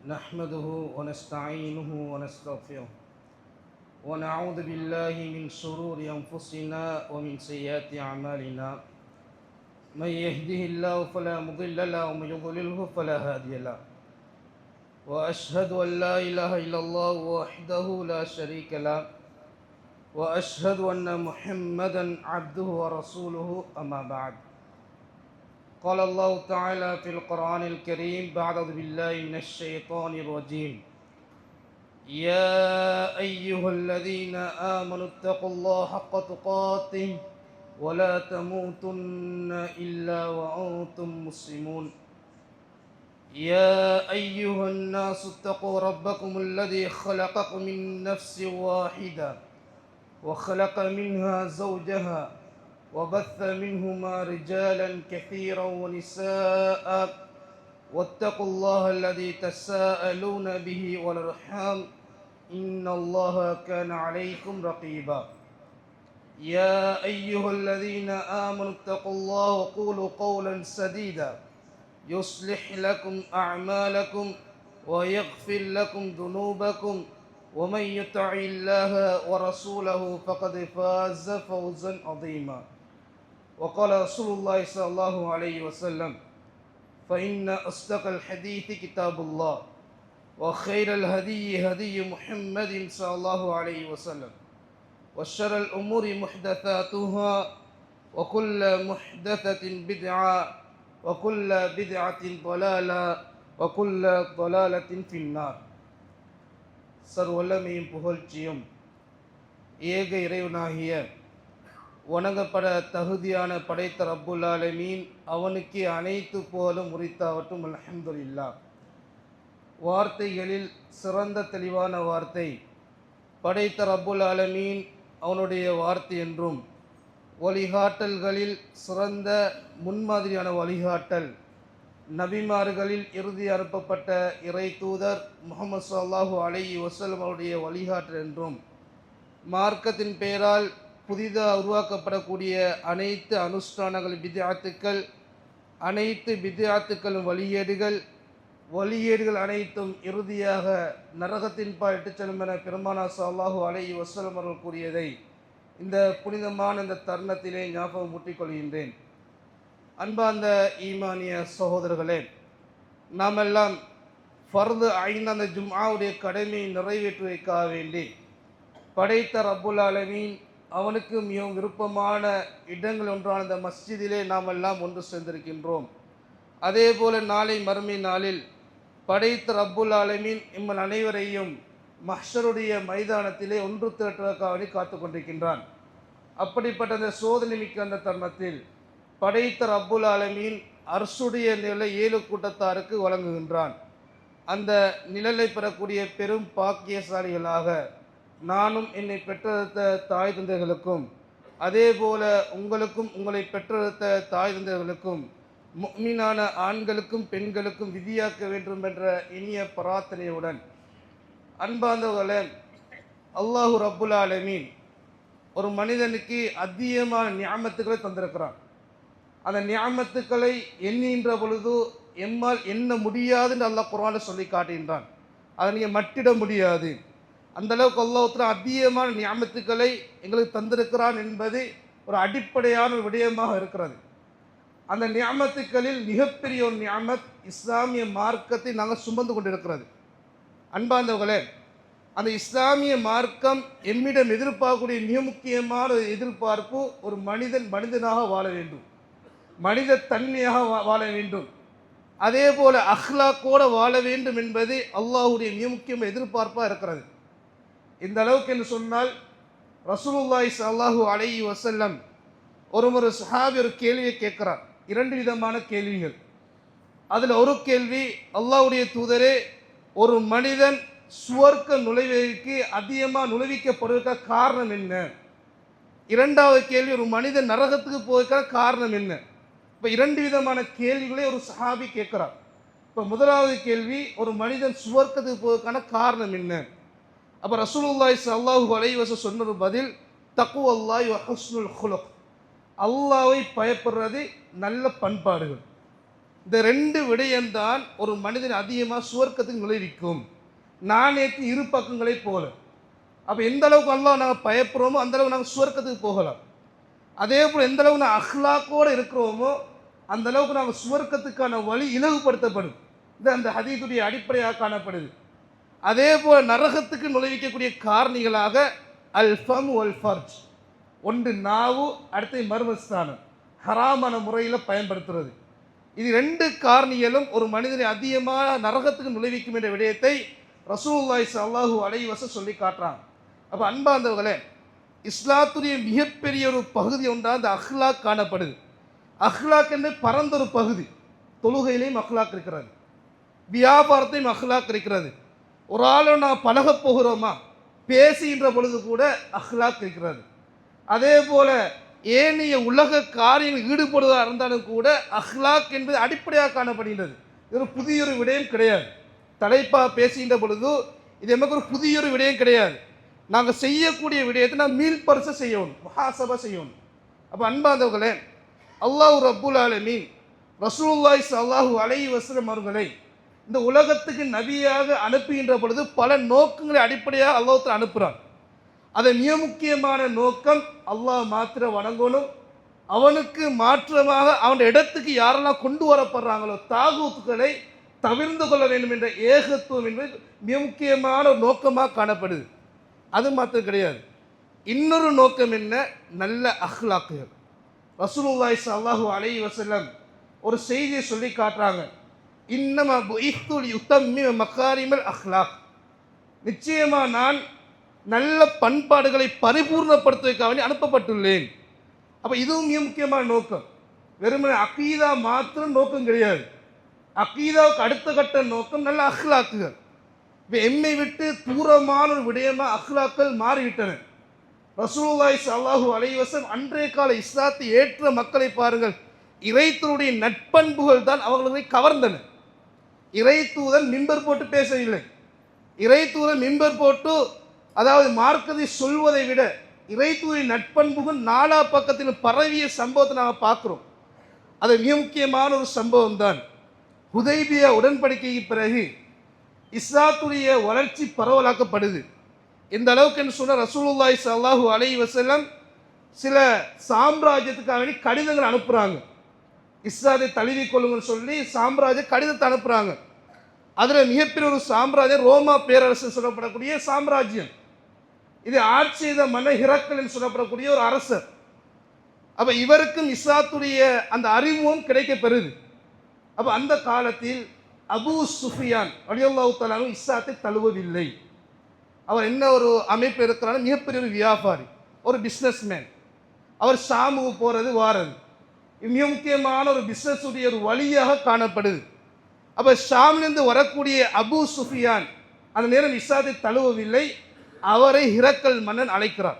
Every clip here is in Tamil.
نحمده ونستعينه ونستغفره ونعوذ بالله من شرور أنفسنا ومن سيئات أعمالنا. من يهده الله فلا مضل له ومن يضلله فلا هادي له. وأشهد أن لا إله إلا الله وحده لا شريك له وأشهد أن محمدا عبده ورسوله. أما بعد، قال الله تعالى في القرآن الكريم بعد بالله من الشيطان الرجيم: يا أيها الذين آمنوا اتقوا الله حق تقاته ولا تموتن إلا وأنتم مسلمون. يا أيها الناس اتقوا ربكم الذي خلقكم من نفس واحدة وخلق منها زوجها وبث منهما رجالا كثيرا ونساء واتقوا الله الذي تساءلون به والأرحام إن الله كان عليكم رقيبا. يا أيها الذين آمنوا اتقوا الله وقولوا قولا سديدا يصلح لكم أعمالكم ويغفر لكم ذنوبكم ومن يطع الله ورسوله فقد فاز فوزا عظيما. وقال رسول الله صلى الله عليه وسلم: فإن أصدق الحديث كتاب الله وخير الهدي هدي محمد صلى الله عليه وسلم وشر الأمور محدثاتها وكل محدثة بدعة وكل بدعة ضلالة وكل ضلالة في النار. சர்வல்லமையும் புகழ்ச்சியும் ஏக இறைவனாகிய வணங்கப்பட தகுதியான படைத்த ரப்புல் ஆலமீன் அவனுக்கு அனைத்து புகழும் உரித்தாவட்டும். அல்ஹம்துலில்லாஹ். வார்த்தைகளில் சிறந்த தெளிவான வார்த்தை படைத்த ரப்புல் ஆலமீன் அவனுடைய வார்த்தை என்றும், வழிகாட்டல்களில் சிறந்த முன்மாதிரியான வழிகாட்டல் நபிமார்களில் இறுதி அனுப்பப்பட்ட இறை தூதர் முஹம்மது ஸல்லல்லாஹு அலைஹி வஸல்லம் அவருடைய வழிகாட்டல் என்றும், மார்க்கத்தின் பெயரால் புதிதாக உருவாக்கப்படக்கூடிய அனைத்து அனுஷ்டானங்கள் பித்ஆத்துக்கள், அனைத்து பித்ஆத்துக்களும் வழியேடுகள் அனைத்தும் இறுதியாக நரகத்தின் பால் இட்டுச் செல்லும் என பெருமானார் ஸல்லல்லாஹு அலைஹி வஸல்லம் அவர்கள் கூறியதை இந்த புனிதமான இந்த தருணத்திலே ஞாபகம் ஊட்டிக்கொள்கின்றேன். அன்பார்ந்த ஈமானிய சகோதரர்களே, நாமெல்லாம் ஃபர்து ஐன் அந்த ஜும்ஆவுடைய கடமையை நிறைவேற்றுவதற்காக வேண்டி படைத்த ரப்புல் ஆலமீன் அவனுக்கு மிகவும் விருப்பமான இடங்கள் ஒன்றான இந்த மஸ்ஜிதிலே நாம் எல்லாம் ஒன்று சேர்ந்திருக்கின்றோம். அதே போல நாளை மறுமை நாளில் படைத்த ரப்புல் ஆலமீன் இம்மன் அனைவரையும் மஹ்ஷருடைய மைதானத்திலே ஒன்று திரட்டுவதற்காக காத்து கொண்டிருக்கின்றான். அப்படிப்பட்ட அந்த சோதனை மிக்க அந்த தருணத்தில் படைத்த ரப்புல் ஆலமீன் அர்ஷுடைய நிலை 7 கூட்டத்தாருக்கு வழங்குகின்றான். அந்த நிழலை பெறக்கூடிய பெரும் பாக்கியசாலிகளாக நானும் என்னை பெற்றெடுத்த தாய் தந்தைகளுக்கும், அதே போல உங்களுக்கும் உங்களை பெற்றெடுத்த தாய் தந்தைகளுக்கும், முஃமினான ஆண்களுக்கும் பெண்களுக்கும் விதியாக்க வேண்டும் என்ற இனிய பிரார்த்தனையுடன், அன்பார்ந்தவர்களே, அல்லாஹு ரப்புல் ஆலமீன் ஒரு மனிதனுக்கு அதிகமான நியாமத்துக்களை தந்திருக்கிறான். அந்த நியாமத்துக்களை எண்ணுகின்ற பொழுது எம்மால் எண்ண முடியாதுன்னு அல்லாஹ் குர்ஆனில் சொல்லி காட்டுகின்றான். அதை நீங்கள் மட்டிட முடியாது. அந்த அளவுக்கு அல்லாஹ் அதிகமான நியாமத்துக்களை எங்களுக்கு தந்திருக்கிறான் என்பது ஒரு அடிப்படையான ஒரு விடயமாக இருக்கிறது. அந்த நியாமத்துக்களில் மிகப்பெரிய ஒரு நியாமத் இஸ்லாமிய மார்க்கத்தை நாங்கள் சுமந்து கொண்டிருக்கிறது. அன்பார்ந்தவர்களே, அந்த இஸ்லாமிய மார்க்கம் எம்மிடம் எதிர்பார்க்கக்கூடிய மிக முக்கியமான எதிர்பார்ப்பு ஒரு மனிதனாக வாழ வேண்டும், மனித தன்மையாக வாழ வேண்டும், அதே போல அஹ்லாக்கோடு வாழ வேண்டும் என்பது அல்லாஹுடைய மிக முக்கியமான எதிர்பார்ப்பாக இருக்கிறது. இந்த அளவுக்கு என்று சொன்னால், ரசூலுல்லாஹி ஸல்லல்லாஹு அலைஹி வஸல்லம் ஒரு சஹாபி ஒரு கேள்வியை கேட்கிறார். 2 விதமான கேள்விகள். அதில் ஒரு கேள்வி, அல்லாஹ்வுடைய தூதரே, ஒரு மனிதன் சுவர்க்க நுழைவதற்கு அதிகமாக நுழைவிக்கப்படுவதற்கான காரணம் என்ன? 2வது கேள்வி, ஒரு மனிதன் நரகத்துக்கு போவதற்கான காரணம் என்ன? இப்போ 2 விதமான கேள்விகளை ஒரு சஹாபி கேட்கிறார். இப்போ முதலாவது கேள்வி, ஒரு மனிதன் சுவர்க்கத்துக்கு போவதற்கான காரணம் என்ன? அப்போ ரசூலுல்லாஹி ஸல்லல்லாஹு அலைஹி வஸல்லம் சொன்ன ஒரு பதில், தக்வல்லாஹி வ ஹுஸ்னுல் குலுக், அல்லாஹ்வை பயப்படுறது, நல்ல பண்பாடுகள். இந்த ரெண்டு விடயம்தான் ஒரு மனிதன் அதிகமாக சுவர்க்கத்துக்கு நுழைவிக்கும். நாணயத்து இரு பக்கங்களை போல. அப்போ எந்த அளவுக்கு அல்லாஹ் நாங்கள் பயப்படுறோமோ அந்த அளவுக்கு நாங்கள் சுவர்க்கத்துக்கு போகலாம். அதே போல் எந்த அளவுக்கு நாங்கள் அஹ்லாக்கோடு இருக்கிறோமோ அந்த அளவுக்கு நாங்கள் சுவர்க்கத்துக்கான வழி இலகுபடுத்தப்படும். இது அந்த ஹதீஸுடைய அடிப்படையாக காணப்படுது. அதே போல் நரகத்துக்கு நுழைவிக்கக்கூடிய காரணிகளாக அல் ஃபம் வல் ஃபர்ஜ், ஒன்று நாவு, அடுத்து மர்மஸ்தானம், ஹராமான முறையில் பயன்படுத்துறது. இது ரெண்டு காரணிகளும் ஒரு மனிதனை அதிகமாக நரகத்துக்கு நுழைவிக்கும் என்ற விடயத்தை ரசூலுல்லாஹி ஸல்லல்லாஹு அலைஹி வஸல்லம் சொல்லி காட்டுறாங்க. அப்போ அன்பார்ந்தவர்களே, இஸ்லாத்துடைய மிகப்பெரிய ஒரு பகுதி ஒன்றாக அந்த அஹ்லாக் காணப்படுது. அஹ்லாக் என்று பரந்த ஒரு பகுதி. தொழுகையிலையும் அஹ்லாக் இருக்கிறது, வியாபாரத்தையும் அஹ்லாக் இருக்கிறது. ஒரு ஆளோட நான் பழக போகிறோமா, பேசுகின்ற பொழுது கூட அஹ்லாக் இருக்கிறது. அதே போல ஏனைய உலக காரியங்கள் ஈடுபடுவதாக இருந்தாலும் கூட அஹ்லாக் என்பது அடிப்படையாக காணப்படுகின்றது. இது ஒரு புதியொரு விடயம் கிடையாது. தலைப்பாக பேசுகின்ற பொழுது இது எமக்கு ஒரு புதியொரு விடயம் கிடையாது. நாங்கள் செய்யக்கூடிய விடயத்தை நான் மீள்பரிசை செய்யணும், முஹாசபா செய்யணும். அப்போ அன்பார்ந்தவர்களே, அல்லாஹ் ரப்புல் ஆலமீன் ரசூலுல்லாஹி ஸல்லல்லாஹு அலைஹி வஸல்லம் அவர்களை இந்த உலகத்துக்கு நபியாக அனுப்புகின்ற பொழுது பல நோக்கங்களை அடிப்படையாக அல்லாஹ் அனுப்புகிறான். அதை மிக முக்கியமான நோக்கம் அல்லாஹ் மாத்திர வணங்கணும், அவனுக்கு மாற்றமாக அவன் இடத்துக்கு யாரெல்லாம் கொண்டு வரப்படுறாங்களோ தாகூத்துக்களை தவிர்ந்து கொள்ள வேண்டும் என்ற ஏகத்துவம் என்பது மிக முக்கியமான ஒரு நோக்கமாக காணப்படுது. அது மாத்திரம் கிடையாது, இன்னொரு நோக்கம் என்ன, நல்ல அஹ்லாக்குகள். ரசூலுல்லாஹி ஸல்லல்லாஹு அலைஹி வஸல்லம் ஒரு செய்தியை சொல்லி காட்டுறாங்க, இன்னமா புஇஸ்து லியுத்தம்மிம மகாரிமல் அஹ்லாக், நிச்சயமாக நான் நல்ல பண்பாடுகளை பரிபூர்ணப்படுத்துவதற்காக வேண்டி அனுப்பப்பட்டுள்ளேன். அப்போ இதுவும் மிக முக்கியமான நோக்கம். வெறுமனே அகீதா மாத்திரம் நோக்கம் கிடையாது, அகீதாவுக்கு அடுத்த கட்ட நோக்கம் நல்ல அஹ்லாக்குகள். இப்போ எம்மை விட்டு தூரமான ஒரு விடயமாக அஹ்லாக்கள் மாறிவிட்டன. ரசூலுல்லாஹி ஸல்லல்லாஹு அலைஹி வஸல்லம் அன்றைய கால இஸ்லாத்தை ஏற்ற மக்களை பாருங்கள், இறைத்தூதருடைய நட்பண்புகள் தான் அவர்களை கவர்ந்தன. இறைத்தூதன் மிம்பர் போட்டு பேசவில்லை, இறைத்தூதன் மிம்பர் போட்டு அதாவது மார்க்கத்தை சொல்வதை விட இறைத்தூதரின் நட்பண்புகள் நாலா பக்கத்தில் பரவிய சம்பவத்தை நாங்கள் பார்க்குறோம். அது மிக முக்கியமான ஒரு சம்பவம் தான். ஹுதைபியா உடன்படிக்கைக்கு பிறகு இஸ்லாத்துடைய வளர்ச்சி பரவலாக்கப்படுது. இந்த அளவுக்கு என்று சொன்ன ரசூலுல்லாஹி ஸல்லல்லாஹு அலைஹி வஸல்லம் சில சாம்ராஜ்யத்துக்காக வேண்டி கடிதங்கள் அனுப்புகிறாங்க. இஸ்லாத்தை தழுவிக்கொள்ளுங்கன்னு சொல்லி சாம்ராஜ்ய கடிதத்தை அனுப்புகிறாங்க. அதில் மிகப்பெரிய ஒரு சாம்ராஜ்யம் ரோமா பேரரசு சொல்லப்படக்கூடிய சாம்ராஜ்யம். இது ஆட்சி செய்த மன்னர் ஹிரக்கல் என்று சொல்லப்படக்கூடிய ஒரு அரசர். அப்போ இவருக்கும் இஸ்லாத்துடைய அந்த அறிமுகம் கிடைக்க பெறுது. அப்போ அந்த காலத்தில் அபூ சுஃபியான் ரலியல்லாஹு தஆலா அன்ஹு இஸ்லாத்தை தழுவவில்லை. அவர் என்ன ஒரு அமைப்பு இருக்கிறார், மிகப்பெரிய ஒரு வியாபாரி, ஒரு பிஸ்னஸ்மேன். அவர் ஷாமுக்கு போகிறது வாரது மிக முக்கியமான ஒரு பிஸ்னஸ் உடைய ஒரு வழியாக காணப்படுது. அப்போ ஷாமிலிருந்து வரக்கூடிய அபூ சுஃபியான் அந்த நேரம் இஸ்லாத்தை தழுவவில்லை. அவரை ஹிரக்கல் மன்னன் அழைக்கிறார்,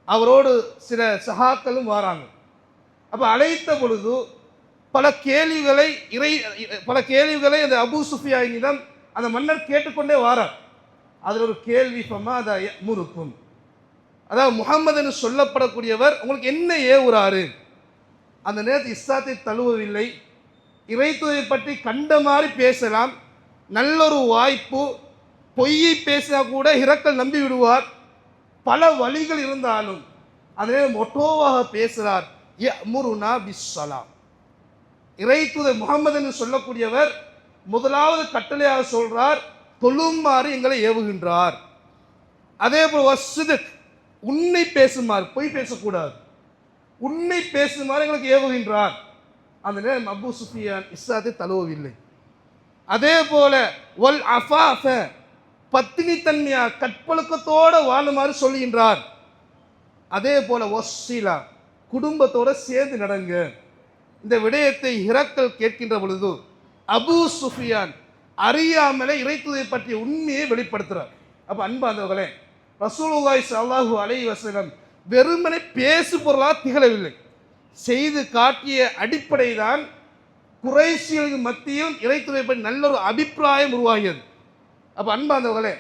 அவரோடு சில சகாக்களும் வராங்க. அப்போ அழைத்த பொழுது பல கேள்விகளை அந்த அபூ சுஃபியானிடம் அந்த மன்னர் கேட்டுக்கொண்டே வாரார். அதில் ஒரு கேள்வி ஃபமாதா யஅமுருக்கும், அதாவது முஹம்மது என்று சொல்லப்படக்கூடியவர் உங்களுக்கு என்ன ஏவுறாரு. அந்த நேரத்தில் இஸ்லாத்தை தழுவவில்லை, இறைத்துவதை பற்றி கண்ட மாதிரி பேசலாம், நல்லொரு வாய்ப்பு, பொய்யை பேசினா கூட ஹிரக்கல் நம்பி விடுவார். பல வழிகள் இருந்தாலும் அதே மொட்டோவாக பேசுகிறார். யஅமுருனா பிஸ்ஸலாம், இறைத்துவதை முகமது என்று சொல்லக்கூடியவர் முதலாவது கட்டளையாக சொல்றார், தொழுமாறு எங்களை ஏவுகின்றார். அதே போல் வஸ்ஸித்க், உண்மை பேசுமாறு, பொய் பேசக்கூடாது, உண்மை பேசுமாறு எங்களுக்கு ஏவுகின்றார். அந்த நேரம் அபூ சுஃபியான் இஸ்லாத்தை தழுவவில்லை. அதே போல வல் அஃபாஃப, பத்தினி தன்மையா கற்பொழுக்கத்தோடு வாழுமாறு சொல்கின்றார். அதே போல வஸ்ஸிலா, குடும்பத்தோடு சேர்ந்து நடங்க. இந்த விடயத்தை ஹிரக்கல் கேட்கின்ற பொழுது அபூ சுஃபியான் அறியாமலே இறைத்துவதை பற்றிய உண்மையை வெளிப்படுத்துகிறார். அப்போ அன்பார்ந்தவர்களே, ரசூலுல்லாஹி ஸல்லல்லாஹு அலைஹி வஸல்லம் வெறுமனே பேசு பொருளாக திகழவில்லை, செய்து காட்டிய அடிப்படை தான் குறைஷியர்களுக்கு மத்தியில் இறைத்துவதை பற்றி நல்ல ஒரு அபிப்பிராயம் உருவாகியது. அப்போ அன்பார்ந்தவர்களே,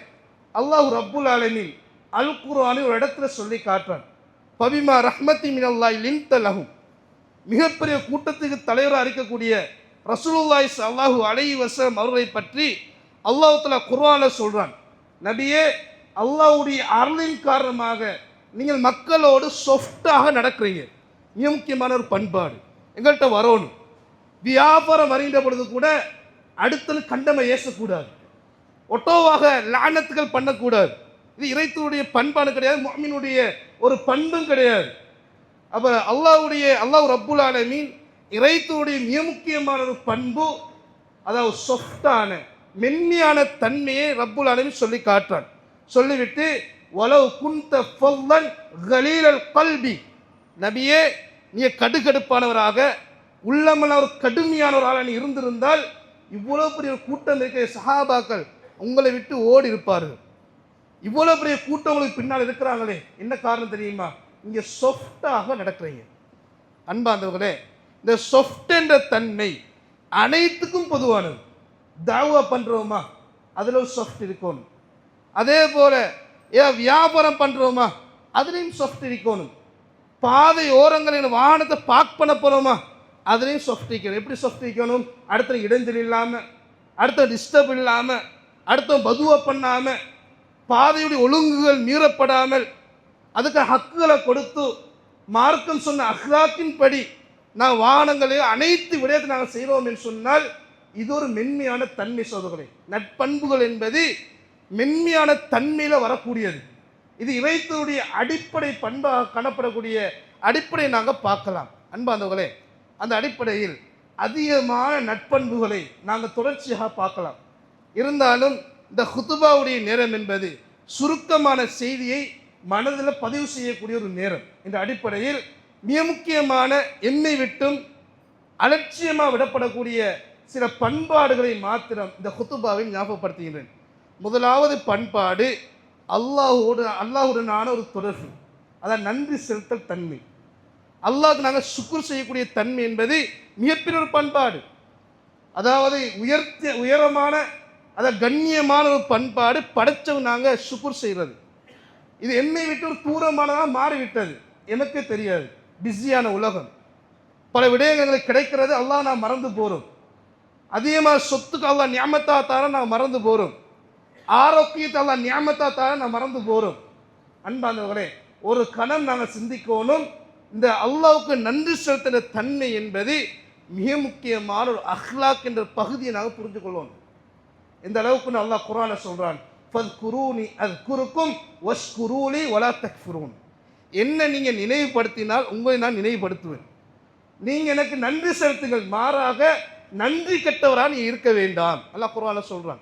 அல்லாஹ் ரப்புல் ஆலமீன் அல் குர்ஆனில் ஒரு இடத்துல சொல்லி காட்டுறான், பபிமா ரஹ்மத்தி மினல்லாஹி லின்த லஹும், மிகப்பெரிய கூட்டத்துக்கு தலைவராக இருக்கக்கூடிய ரசூலுல்லாஹி ஸல்லல்லாஹு அலைஹி வஸல்லம் அவர்களை பற்றி அல்லாஹ் தஆலா குர்ஆன்ல சொல்றான், நபியே, அல்லாஹ்வுடைய அருளின் காரணமாக நீங்கள் மக்களோடு சொஃப்டாக நடக்கிறீங்க. மிக முக்கியமான ஒரு பண்பாடு எங்கள்கிட்ட வரணும். வியாபாரம் அறிந்த பொழுது கூட அடுத்தது கண்டமை ஏசக்கூடாது, ஒட்டோவாக லானத்துகள் பண்ணக்கூடாது. இது இறைத்தூடைய பண்பாடு கிடையாது, முஃமினுடைய ஒரு பண்பும் கிடையாது. அப்போ அல்லாஹ் ரப்புல் ஆலமீன் இறைத்தூடைய மிக முக்கியமான ஒரு பண்பு, அதாவது சொஃப்டான மென்மையான தன்மையை ரப்புல் ஆலமீன் சொல்லி காட்டுறான். சொல்லிவிட்டு வலவ் குன்த ஃபல்லன் கலீலல் கல்பி, நபியே, நீ கடுகடுப்பானவராக உள்ளமன ஒரு கடுமையான ஒரு ஆளாக நீ இருந்திருந்தால் இவ்வளோ பெரிய ஒரு கூட்டம் இருக்கிற சஹாபாக்கள் உங்களை விட்டு ஓடி இருப்பார்கள். இவ்வளோ பெரிய கூட்டம் உங்களுக்கு பின்னால் இருக்கிறாங்களே, என்ன காரணம் தெரியுமா? இங்கே சொஃப்டாக நடக்கிறீங்க. அன்பாந்தவர்களே, இந்த சொஃப்ட் என்ற தன்மை அனைத்துக்கும் பொதுவானது. தாவா பண்ணுறோமா, அதில் ஒரு சொஃப்ட் இருக்கணும். அதே போல வியாபாரம் பண்ணுறோமா, அதுலேயும் சொஃப்ட் இருக்கணும். பாதை ஓரங்களில் வாகனத்தை பார்க் பண்ண போகிறோமா, அதுலேயும் சொஃப்ட் இருக்கணும். எப்படி சொஃப்ட் இருக்கணும்? அடுத்த இடைஞ்சல் இல்லாமல், அடுத்த டிஸ்டர்ப் இல்லாமல், அடுத்த பதுவா பண்ணாமல், பாதையுடைய ஒழுங்குகள் மீறப்படாமல், அதுக்கு ஹக்குகளை கொடுத்து மார்க்கம் சொன்ன அஹ்லாக்கின் படி நான் வாகனங்களையும் அனைத்து விடயத்தை நாங்கள் செய்கிறோம் என்று சொன்னால் இது ஒரு மென்மையான தன்மை. சோதர்களே, நட்பண்புகள் என்பது மென்மையான தன்மையில் வரக்கூடியது. இது இறைத்தூடைய அடிப்படை பண்பாக காணப்படக்கூடிய அடிப்படையை நாங்கள் பார்க்கலாம். அன்பாந்தவர்களே, அந்த அடிப்படையில் அதிகமான நட்பண்புகளை நாங்கள் தொடர்ச்சியாக பார்க்கலாம். இருந்தாலும் இந்த ஹுதுபாவுடைய நேரம் என்பது சுருக்கமான செய்தியை மனதில் பதிவு செய்யக்கூடிய ஒரு நேரம். இந்த அடிப்படையில் மிக முக்கியமான என்னை விட்டும் அலட்சியமாக விடப்படக்கூடிய சில பண்பாடுகளை மாத்திரம் இந்த ஹுதுபாவில் ஞாபகப்படுத்துகின்றேன். முதலாவது பண்பாடு அல்லாஹுடனான ஒரு தொடர்பு, அதான் நன்றி செலுத்தல் தன்மை. அல்லாஹ்க்கு நாங்கள் சுக்குர் செய்யக்கூடிய தன்மை என்பது மிகப்பெரிய ஒரு பண்பாடு. அதாவது உயரமான கண்ணியமான ஒரு பண்பாடு. படைச்சவங்க நாங்கள் சுக்குர் செய்கிறது. இது என்னை விட்டு ஒரு தூரமானதாக மாறிவிட்டது, எனக்கு தெரியாது. பிஸியான உலகம், பல விடயங்களுக்கு கிடைக்கிறது, அல்லாஹ் நான் மறந்து போகிறோம். அதிகமாக சொத்துக்கு அல்லாஹ் நியாமத்தா தார நான் மறந்து போகிறோம். ஆரோக்கியத்தை அல்லாஹ் நியாமத்தா தார நான் மறந்து போகிறோம். அன்பானவர்களே, ஒரு கணம் நாங்கள் சிந்திக்கணும். இந்த அல்லாஹ்வுக்கு நன்றி செலுத்துகிற தன்மை என்பது மிக முக்கியமான ஒரு அஹ்லாக் என்ற பகுதியை நாங்கள் புரிந்து கொள்ளணும். இந்த அளவுக்கு அல்லாஹ் குர்ஆன்ல சொல்றான், ஃபத்குரூனி அஸ்குருக்கும் வஷ்குரூலி வலா தக்ஃபுரூன். என்ன நீங்கள் நினைவுபடுத்தினால் உங்களை நான் நினைவுபடுத்துவேன், நீங்கள் எனக்கு நன்றி செலுத்துங்கள், மாறாக நன்றி கெட்டவராக நீ இருக்க வேண்டாம். அல்லாஹ் குர்ஆன்ல சொல்றான்,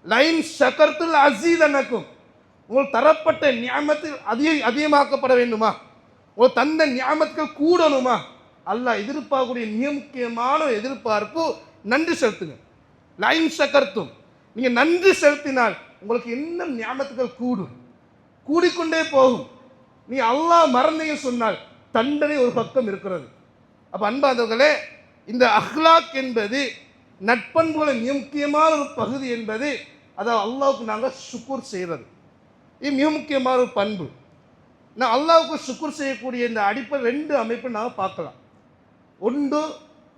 லைன் ஷகர்துல் அஸீதனக்கும், உங்களுக்கு தரப்பட்ட நியாமத்தில் அதிகமாக்கப்பட வேண்டுமா, உங்களுக்கு தந்த நியாமத்துகள் கூடணுமா, அல்லாஹ் எதிர்பார்க்கக்கூடிய மிக முக்கியமான எதிர்பார்ப்பு நன்றி செலுத்துங்க. லைன் ஷகர்தும், நீங்கள் நன்றி செலுத்தினால் உங்களுக்கு இன்னும் நியாமத்துகள் கூடும், கூடிக்கொண்டே போகும். நீ அல்லாஹ் மறந்தீங்க சொன்னால் தண்டனை ஒரு பக்கம் இருக்கிறது. அப்போ அன்பாந்தவர்களே, இந்த அஹ்லாக் என்பது நட்பண்புகளின் மிக முக்கியமான ஒரு பகுதி என்பது, அதாவது அல்லாஹ்வுக்கு நாங்கள் சுக்குர் செய்கிறது. இது மிக முக்கியமான ஒரு பண்பு. நான் அல்லாஹ்வுக்கு சுக்குர் செய்யக்கூடிய இந்த அடிப்படை ரெண்டு அமைப்பை நாங்கள் பார்க்கலாம். ஒன்று,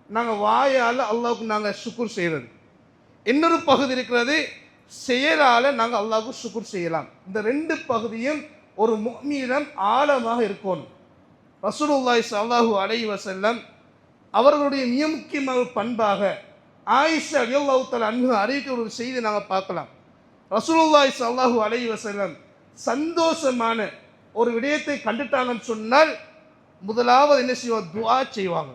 நாங்கள் வாயால் அல்லாஹ்வுக்கு நாங்கள் சுக்குர் செய்கிறது. இன்னொரு பகுதி இருக்கிறது, செயலால் நாங்கள் அல்லாஹ்வுக்கு சுக்குர் செய்யலாம். இந்த ரெண்டு பகுதியும் ஒரு முஃமினிடம் ஆழமாக இருக்கணும். ரசூலுல்லாஹி ஸல்லல்லாஹு அலைஹி வஸல்லம் அவர்களுடைய மிக முக்கியமான பண்பாக ஆயிஷா ரலியல்லாஹு தஆலா அன்ஹா அறிவிக்கிற ஒரு செய்தி நாங்கள் பார்க்கலாம். ரசூலுல்லாஹி ஸல்லல்லாஹு அலைஹி வஸல்லம் சந்தோஷமான ஒரு விடயத்தை கண்டுட்டாங்கன்னு சொன்னால் முதலாவது என்ன செய்வாங்க? துஆ செய்வாங்க.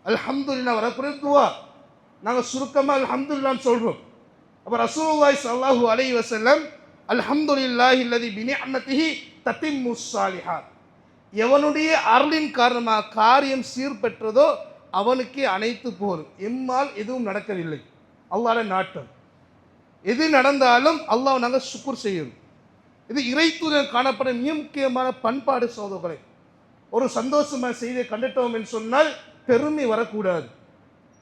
அல்ஹம்துலில்லாஹ் வரக்கூடிய துஆ நாங்கள் சுருக்கமாக அல்ஹம்துலில்லாஹ்னு சொல்கிறோம். அப்போ ரசூலுல்லாஹி ஸல்லல்லாஹு அலைஹி வஸல்லம் அல்ஹம்துலில்லாஹி அல்லதி பினிஅமதிஹி தத்திம்முஸ் ஸாலிஹாத், எவனுடைய அருளின் காரணமாக காரியம் சீர்பெற்றதோ அவனுக்கு அனைத்து போரும், எம்மால் எதுவும் நடக்கவில்லை, அல்லாஹ்வுடைய நாட்டம். எது நடந்தாலும் அல்லாஹ் நாங்கள் சுக்குர் செய்யணும். இது இறைத்தூதர் காணப்பட மிக முக்கியமான பண்பாடு. சகோதரர்களே, ஒரு சந்தோஷமான செய்தியை கண்டுட்டோம் என்று சொன்னால் பெருமை வரக்கூடாது.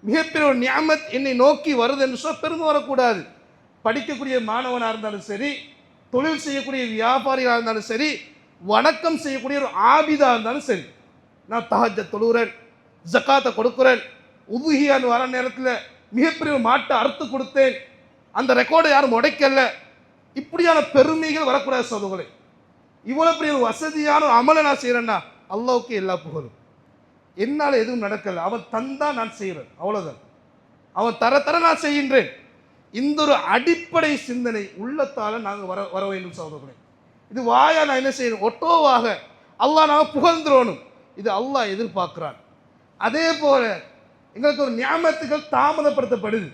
மிகப்பெரிய ஒரு நியாமத் என்னை நோக்கி வருது என்று சொன்னால் பெருமை வரக்கூடாது. படிக்கக்கூடிய மாணவனாக இருந்தாலும் சரி, தொழில் செய்யக்கூடிய வியாபாரியாக இருந்தாலும் சரி, வணக்கம் செய்யக்கூடிய ஒரு ஆபிதாக இருந்தாலும் சரி, நான் தஹஜ்ஜத் தொழுகிறேன், ஜக்காத்தை கொடுக்குறேன், உதுகியான்னு வர நேரத்தில் மிகப்பெரிய மாட்டை அறுத்து கொடுத்தேன், அந்த ரெக்கார்டை யாரும் உடைக்கல. இப்படியான பெருமைகள் வரக்கூடாது சகோதரர்களே. இவ்வளோ பெரிய வசதியான அமலை நான் செய்கிறேன்னா அல்லாவுக்கு எல்லா புகழும். என்னால் எதுவும் நடக்கலை, அவன் தந்தா நான் செய்கிறேன், அவ்வளோதான். அவன் தர நான் செய்கின்றேன். இந்த ஒரு அடிப்படை சிந்தனை உள்ளத்தால் நாங்கள் வர வேண்டும் சகோதரர்களே. இது வாயா நான் என்ன செய்யணும், ஒட்டோவாக அல்லாஹ் நாங்கள் புகழ்ந்துடணும். இது அல்லாஹ் எதிர்பார்க்கிறான். அதே போல எங்களுக்கு ஒரு நியாமத்துகள் தாமதப்படுத்தப்படுது,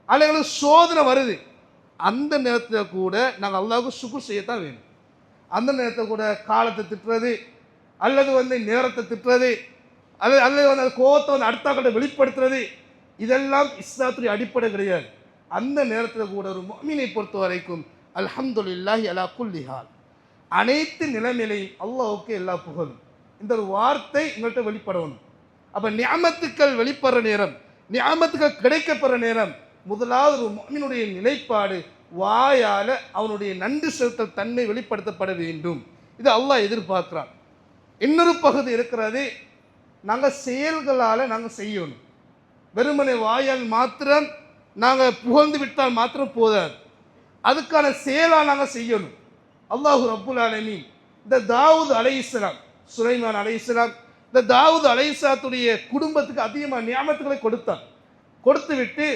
அதில் எங்களுக்கு சோதனை வருது. அந்த நேரத்தில் கூட நாங்கள் அல்லாஹ்வுக்கு சுக்ர் செய்யத்தான் வேணும். அந்த நேரத்தில் கூட காலத்தை திட்டுறது, அல்லது நேரத்தை திட்டுறது, அல்லது அந்த கோபத்தை அடுத்தாக்கிட்ட வெளிப்படுத்துறது, இதெல்லாம் இஸ்லாத்துடைய அடிப்படை கிடையாது. அந்த நேரத்தில் கூட ஒரு முஃமினை பொறுத்த வரைக்கும் அல்ஹம்துலில்லாஹி அலா குல்லி ஹால், அனைத்து நிலைமையிலையும் அல்லாஹ்வுக்கு எல்லா புகழும். இந்த ஒரு வார்த்தை எங்கள்கிட்ட வெளிப்படணும். அப்போ நியாமத்துக்கள் வெளிப்படுற நேரம், நியாமத்துக்கள் கிடைக்கப்படுற நேரம், முதலாவது ஒரு முஃமினுடைய நிலைப்பாடு வாயால் அவனுடைய நன்றி செலுத்தல் தன்மை வெளிப்படுத்தப்பட வேண்டும். இது அல்லாஹ் எதிர்பார்க்கிறான். இன்னொரு பகுதி இருக்கிறது, நாங்கள் செயல்களால் நாங்கள் செய்யணும். வெறுமனை வாயால் மாத்திரம் நாங்கள் புகழ்ந்து விட்டால் மாத்திரம் போதாது, அதுக்கான செயலாக நாங்கள் செய்யணும். அல்லாஹு ரப்புல் ஆலமீன் இந்த தாவூத் அலைஹிஸ்ஸலாம், சுலைமான் அலைஹிஸ்ஸலாம், இந்த தாவூத் அலைஹிஸ்ஸலாத்துடைய குடும்பத்துக்கு அதிகமாக நியாமத்துகளை கொடுத்தான். கொடுத்து விட்டு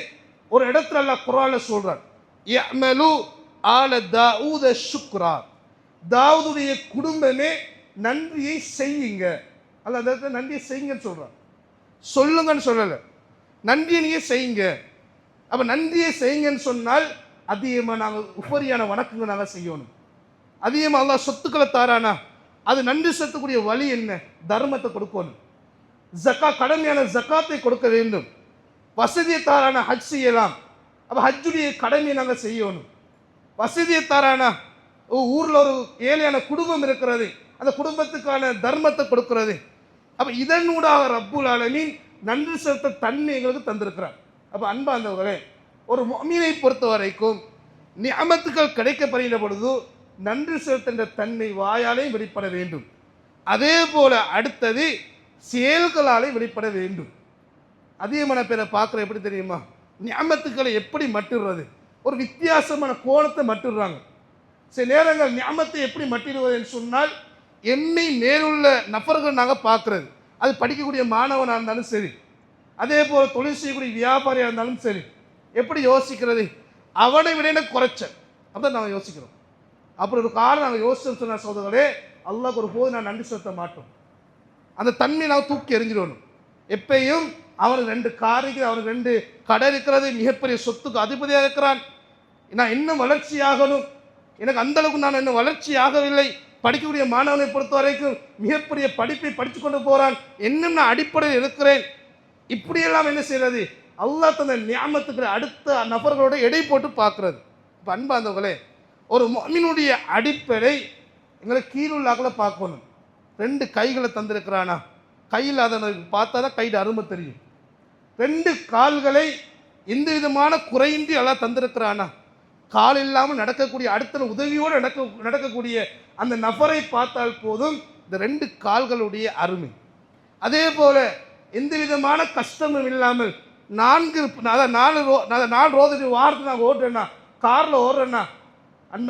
ஒரு இடத்துல அல்லாஹ் குர்ஆனில் சொல்றான், யஅமலு ஆல தாவூத ஷுக்ரா, தாவூதுடைய குடும்பமே நன்றியை செய்யுங்க. அல்லாஹ் அந்த இடத்துல நன்றியை செய்யுங்கன்னு சொல்றான், சொல்லுங்கன்னு சொல்லலை, நன்றியை நீங்கள் செய்யுங்க. அப்போ நன்றியை செய்யுங்கன்னு சொன்னால் அதிகமாக நாங்கள் உபரியான வணக்கங்கள் நாங்கள் செய்யணும். அதிகமாக அல்லாஹ் சொத்துக்களை தாரானா அது நன்றி செலுத்தக்கூடிய வழி என்ன? தர்மத்தை கொடுக்கணும், கடமையான ஜக்காத்தை கொடுக்க வேண்டும். வசதியை தாரான ஹஜ் செய்யலாம், அப்போ ஹஜ்ஜுடைய கடமையை நாங்கள் செய்யணும். வசதியை தாரானா ஊரில் ஒரு ஏழையான குடும்பம் இருக்கிறது, அந்த குடும்பத்துக்கான தர்மத்தை கொடுக்கிறது. அப்போ இதனூடாக ரப்புல் ஆலமீன் நன்றி செலுத்த தன்மை எங்களுக்கு தந்திருக்கிறார். அப்போ அன்பார்ந்தவர்களே, ஒரு முஃமினை பொறுத்த வரைக்கும் நிஅமத்துக்கள் கிடைக்கப்படுகிற பொழுது நன்றி செலுத்துகின்ற தன்மை வாயாலே வெளிப்பட வேண்டும். அதே போல அடுத்தது செயல்களாலே வெளிப்பட வேண்டும். அதிகமான பேரை பார்க்குற எப்படி தெரியுமா, நிஅமத்துக்களை எப்படி மட்டிடுறது, ஒரு வித்தியாசமான கோணத்தை மட்டிடுறாங்க. சில நேரங்கள் நிஅமத்தை எப்படி மட்டிடுவது என்று சொன்னால், என்னை மேலுள்ள நபர்கள் நாங்கள் பார்க்குறது, அது படிக்கக்கூடிய மாணவனாக இருந்தாலும் சரி, அதே போல் தொழில் செய்யக்கூடிய வியாபாரியாக இருந்தாலும் சரி, எப்படி யோசிக்கிறது, அவனை விட எனக்கு குறைச்ச அப்போ நாங்கள் யோசிக்கிறோம். அப்புறம் ஒரு காரணம் நாங்கள் யோசிச்சோன்னு சொன்ன சோதர்களே, அல்லாஹ்க்கு ஒரு போது நான் நன்றி செலுத்த மாட்டோம். அந்த தன்மையை நாங்கள் தூக்கி எறிஞ்சிடணும். எப்பயும் அவனுக்கு 2 கார் இருக்குது, அவனுக்கு 2 கடை இருக்கிறது, மிகப்பெரிய சொத்துக்கு அதிபதியாக இருக்கிறான், நான் இன்னும் வளர்ச்சி ஆகணும், எனக்கு அந்த அளவுக்கு நான் இன்னும் வளர்ச்சி ஆகவில்லை. படிக்கக்கூடிய மாணவனை பொறுத்த வரைக்கும் மிகப்பெரிய படிப்பை படித்து கொண்டு போகிறான், இன்னும் நான் அடிப்படையில் இருக்கிறேன். இப்படியெல்லாம் என்ன செய்கிறது, அல்லாஹ் தந்த நியாமத்துக்களை அடுத்த நபர்களோட எடை போட்டு பார்க்குறது. இப்போ அன்பார்ந்தவர்களே, ஒரு முஃமினுடைய அடிப்படை எங்களை கீழுள்ளாக்களை பார்க்கணும். 2 கைகளை தந்திருக்கிறானா, கையில் அதை பார்த்தா தான் கையில் அருமை தெரியும். 2 கால்களை எந்த விதமான குறையின்றி எல்லாம் தந்திருக்கிறானா, கால் இல்லாமல் நடக்கக்கூடிய அடுத்த உதவியோடு நடக்கக்கூடிய அந்த நபரை பார்த்தால் போதும் இந்த 2 கால்களுடைய அருமை. அதே போல எந்த விதமான கஷ்டமும் இல்லாமல் 4 ரோதடி வாரத்தை நான் ஓடுறேன்னா, காரில் ஓடுறேன்னா,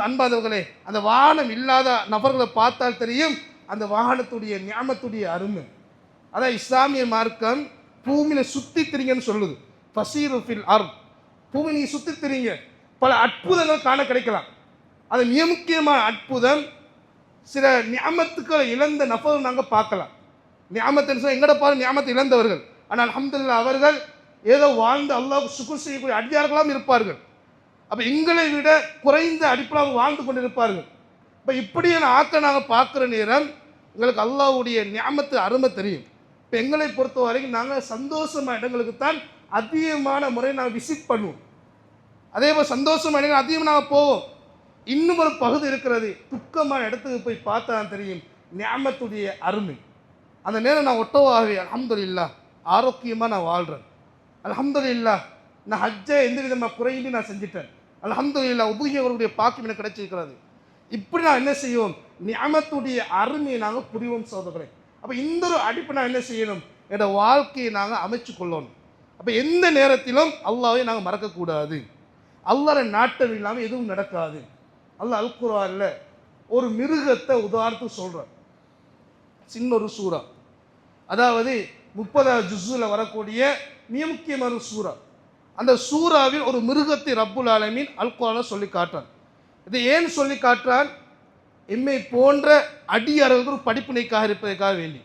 அன்பாதவர்களே, அந்த வாகனம் இல்லாத நபர்களை பார்த்தால் தெரியும் அந்த வாகனத்துடைய நியாமத்துடைய அருமை. அதான் இஸ்லாமிய மார்க்கம் பூமியில் சுற்றி திரிங்கன்னு சொல்லுது. ஃபசீரு ஃபில் அர்த், பூமி நீங்கள் சுற்றி திரிங்க, பல அற்புதங்கள் காண கிடைக்கலாம். அது மிக முக்கியமான அற்புதம், சில நியாமத்துக்களை இழந்த நபர்கள் நாங்கள் பார்க்கலாம். நியாமத்துன்னு சொன்னால் எங்கட பாரு நியாமத்தை இழந்தவர்கள், ஆனால் அல்ஹம்துலில்லாஹ் அவர்கள் ஏதோ வாழ்ந்து அல்லாஹ்வுக்கு சுக்ர் செய்யக்கூடிய அடியார்களாம் இருப்பார்கள். அப்போ எங்களை விட குறைந்த அடிப்படையாக வாழ்ந்து கொண்டு இருப்பார்கள். இப்போ இப்படியான ஆக்க நாங்கள் பார்க்குற நேரம் எங்களுக்கு அல்லாஹ்வுடைய நியாமத்து அருமை தெரியும். இப்போ எங்களை பொறுத்த வரைக்கும் நாங்கள் சந்தோஷமான இடங்களுக்கு தான் அதிகமான முறை நாங்கள் விசிட் பண்ணுவோம். அதே போல் சந்தோஷமான இடங்கள் அதிகமாக நாங்கள் போவோம். இன்னும் ஒரு பகுதி இருக்கிறது, துக்கமான இடத்துக்கு போய் பார்த்தா தான் தெரியும் நியாமத்துடைய அருமை. அந்த நேரம் நான் ஒட்டவாகவே அல்ஹம்துலில்லாஹ் ஆரோக்கியமாக நான் வாழ்கிறேன், அல்ஹம்துலில்லாஹ் நான் ஹஜ்ஜை எந்த விதமாக குறையின்றி நான் செஞ்சுட்டேன், அல்ஹம்துலில்லாஹ் உபுகியவருடைய பாக்கியம் எனக்கு கிடைச்சிருக்கிறது. இப்படி நான் என்ன செய்வோம், நியாமத்துடைய அருமையை நாங்கள் புரிவோம் சகோதரர்களே. அப்போ இந்த ஒரு அடிப்பை நான் என்ன செய்யணும், என்னோட வாழ்க்கையை நாங்கள் அமைச்சு கொள்ளணும். அப்போ எந்த நேரத்திலும் அல்லாஹ்வை நாங்கள் மறக்கக்கூடாது. அல்லாஹ்வுடைய நாட்டம் இல்லாமல் எதுவும் நடக்காது. அல்லாஹ் அல் குர்ஆன்ல ஒரு மிருகத்தை உதாரணத்துக்கு சொல்கிறார். சின்ன ஒரு சூரா, அதாவது 30வது ஜுஸ்ல வரக்கூடிய மிக முக்கியமான சூரா. அந்த சூறாவில் ஒரு மிருகத்தை ரப்புல் ஆலமீன் அல் குர்ஆன்ல சொல்லி காட்டுறான். இதை ஏன் சொல்லி காட்டுறான்? எம்மை போன்ற அடியார்களுக்கு ஒரு படிப்பினைக்காக இருப்பதற்காக வேண்டி.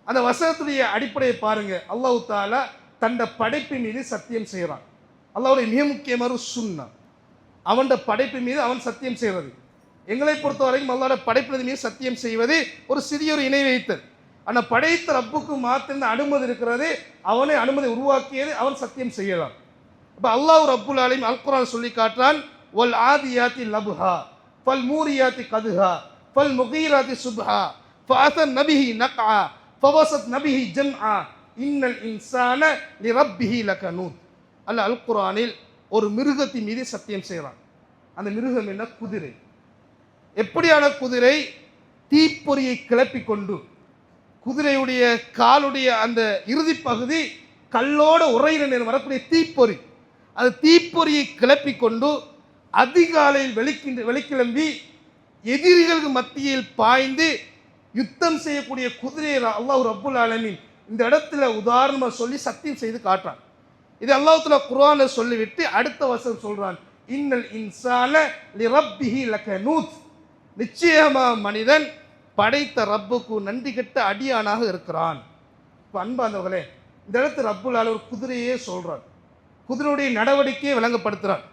அந்த வசனத்துடைய அடிப்படையை பாருங்க. அல்லாஹ் தஆலா தண்ட படைப்பு மீது சத்தியம் செய்கிறான். அல்லாஹ்வுடைய மிக முக்கியமான ஒரு சுன்னா, அவன் படைப்பு மீது அவன் சத்தியம் செய்வது. எங்களை பொறுத்த வரைக்கும் அல்லாஹ்வுடைய படைப்பின் மீது சத்தியம் செய்வது ஒரு சிறிய ஒரு இணை வைத்தல். ஆனால் படைத்த ரப்புக்கு மாத்திரம் அனுமதி இருக்கிறது. அவனை அனுமதி உருவாக்கியது, அவன் சத்தியம் செய்யலாம். இப்போ அல்லாஹ் ரப்புல் ஆலமீன் அல் குர்ஆன் சொல்லி காட்டுறான், வல் ஆதியாத்தி லப்ஹா ஃபல் மூரியாத்தி கதுஹா ஃபல் முகீராத்தி சுப்ஹா ஃபஅதன் நபிஹி நக்ஆ ஃபவசத் நபிஹி ஜம்ஆ இன்னல் இன்சான லிரப்பிஹி லகனூத். அல்லாஹ் அல் குர்ஆனில் ஒரு மிருகத்தின் மீது சத்தியம் செய்கிறான். அந்த மிருகம் என்ன? குதிரை. எப்படியான குதிரை? தீப்பொறியை கிளப்பி கொண்டு, குதிரையுடைய காலுடைய அந்த இறுதி பகுதி கல்லோட உரையிற நேரம் வரக்கூடிய தீப்பொறி, அது தீப்பொறியை கிளப்பி கொண்டு அதிகாலையில் வெளிக்கிளம்பி எதிரிகளுக்கு மத்தியில் பாய்ந்து யுத்தம் செய்யக்கூடிய குதிரையை அல்லாஹ் ரப்புல் ஆலமீன் இந்த இடத்துல உதாரணமாக சொல்லி சத்தியம் செய்து காட்டுறான். இது அல்லாஹ் தஆலா குர்ஆன்ல சொல்லிவிட்டு அடுத்த வசனம் சொல்றான், இன்னல் இன்சான லிரப்பிஹி லகனூத். நிச்சயமா மனிதன் படைத்த ரப்புக்கு நன்றி கெட்ட அடியானாக இருக்கிறான். இப்போ அன்பாந்தவர்களே, இந்த இடத்துல ரப்புல் ஆலமீன் ஒரு குதிரையே சொல்றான். குதிரையுடைய நடவடிக்கையை விளங்கப்படுத்துறான்.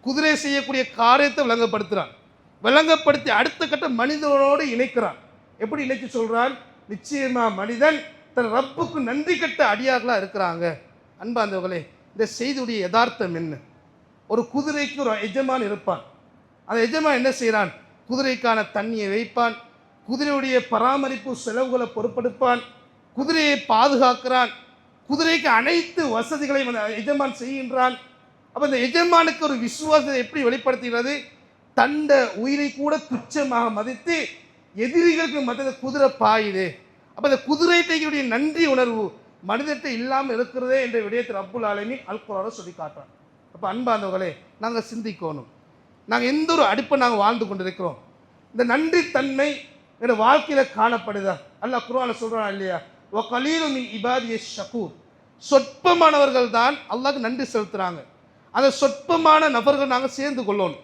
குதிரை செய்யக்கூடிய காரியத்தை விளங்கப்படுத்துறான். விளங்கப்படுத்தி அடுத்த கட்ட மனிதனோடு இணைக்கிறான். எப்படி இணைச்சு சொல்றான்? நிச்சயமா மனிதன் தன் ரப்புக்கு நன்றி கெட்ட அடியார்களாக இருக்கிறாங்க. அன்பாந்தவர்களே, இந்த செய்தியுடைய யதார்த்தம் என்ன? ஒரு குதிரைக்கு ஒரு எஜமான் இருப்பான். அந்த எஜமான் என்ன செய்கிறான்? குதிரைக்கான தண்ணியை வைப்பான், குதிரையுடைய பராமரிப்பு செலவுகளை பொறுப்பெடுப்பான், குதிரையை பாதுகாக்கிறான், குதிரைக்கு அனைத்து வசதிகளையும் அந்த எஜமான் செய்கின்றான். அப்போ இந்த எஜமானுக்கு ஒரு விசுவாசத்தை எப்படி வெளிப்படுத்துகிறது? தண்ட உயிரை கூட துச்சமாக மதித்து எதிரிகளுக்கு மத்திய குதிரை பாயுது. அப்போ இந்த குதிரைடைய நன்றி உணர்வு மனிதத்தை இல்லாமல் இருக்கிறதே என்ற விடயத்தை ரப்புல் ஆலமீன் அல் குர்ஆன்ல சொல்லி காட்டுறான். அப்போ அன்பாந்தவர்களே, நாங்கள் சிந்திக்கணும். நாங்கள் எந்த ஒரு அடிப்பை நாங்கள் வாழ்ந்து கொண்டிருக்கிறோம்? இந்த நன்றி தன்மை என்னோட வாழ்க்கையில் காணப்படுதா? அல்லாஹ் குர்ஆன்ல சொல்கிறான் இல்லையா, வ கலீலு மின் இபாதிய ஷகூர். சொற்பமானவர்கள் தான் அல்லாஹ்க்கு நன்றி செலுத்துகிறாங்க. அந்த சொற்பமான நபர்கள் நாங்கள் சேர்ந்து கொள்ளணும்.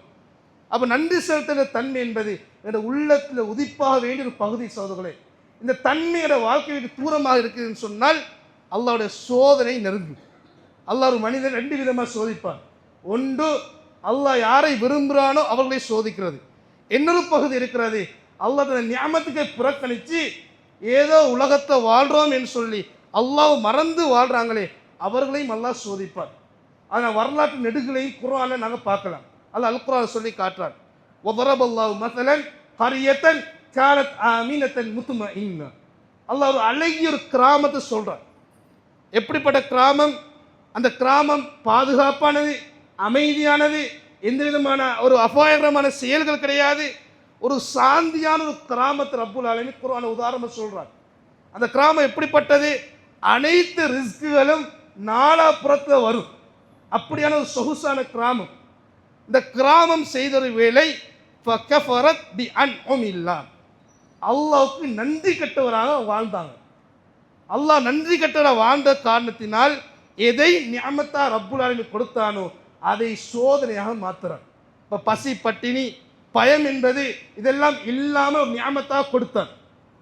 அப்போ நன்றி செலுத்துகிற தன்மை என்பது என்னோட உள்ளத்தில் உதிப்பாக வேண்டிய ஒரு பகுதி. சோதர்களே, இந்த தன்மையோட வாழ்க்கைக்கு தூரமாக இருக்குதுன்னு சொன்னால் அல்லாஹ்வுடைய சோதனை நெருங்கும். அல்லாஹ் ஒரு மனிதன் ரெண்டு விதமாக சோதிப்பான். ஒன்று, அல்லாஹ் யாரை விரும்புகிறானோ அவர்களை சோதிக்கிறது. இன்னொரு பகுதி இருக்கிறது, அல்லாஹ் தன் நியாமத்துக்கை புறக்கணித்து ஏதோ உலகத்தை வாழ்கிறோம் என்று சொல்லி அல்லாஹ் மறந்து வாழ்கிறாங்களே அவர்களையும் அல்லாஹ் சோதிப்பார். ஆனால் வரலாற்று நெடுகளையும் குர்ஆனை நாங்கள் பார்க்கலாம். அல்லாஹ் அல் குர்ஆன் சொல்லி காட்டுறான், வதரபல்லாஹு மஸலன் கரியத்தன் கானத் ஆமினத்தன் முத்மஇன்னா. அல்லாஹ் ஒரு அழகிய ஒரு கிராமத்தை சொல்கிறான். எப்படிப்பட்ட கிராமம்? அந்த கிராமம் பாதுகாப்பானது, அமைதியானது, எந்த விதமான ஒரு அபாயகரமான செயல்கள் கிடையாது, ஒரு சாந்தியான ஒரு கிராமத்தை ரப்புல் ஆலமீன் குர்ஆனை உதாரணமாக சொல்கிறார். அந்த கிராமம் எப்படிப்பட்டது? அனைத்து ரிஸ்குகளும் நாலாபுறத்தில் வரும். அப்படியான ஒரு சொகுசான கிராமம். இந்த கிராமம் செய்த ஒரு வேலை ஃபகஃபரத் பி அன்உமில்லாஹ். அல்லாஹ்வுக்கு நன்றி கெட்டவராக வாழ்ந்தாங்க. அல்லாஹ் நன்றி கெட்டவராக வாழ்ந்த காரணத்தினால் எதை நிஅமத்தா ரப்புல் ஆலமீன் கொடுத்தானோ அதை சோதனையாக மாற்றுறார். இப்போ பசி, பட்டினி, பயம் என்பது இதெல்லாம் இல்லாமல் ஒரு நிஅமத்தாக கொடுத்தார்.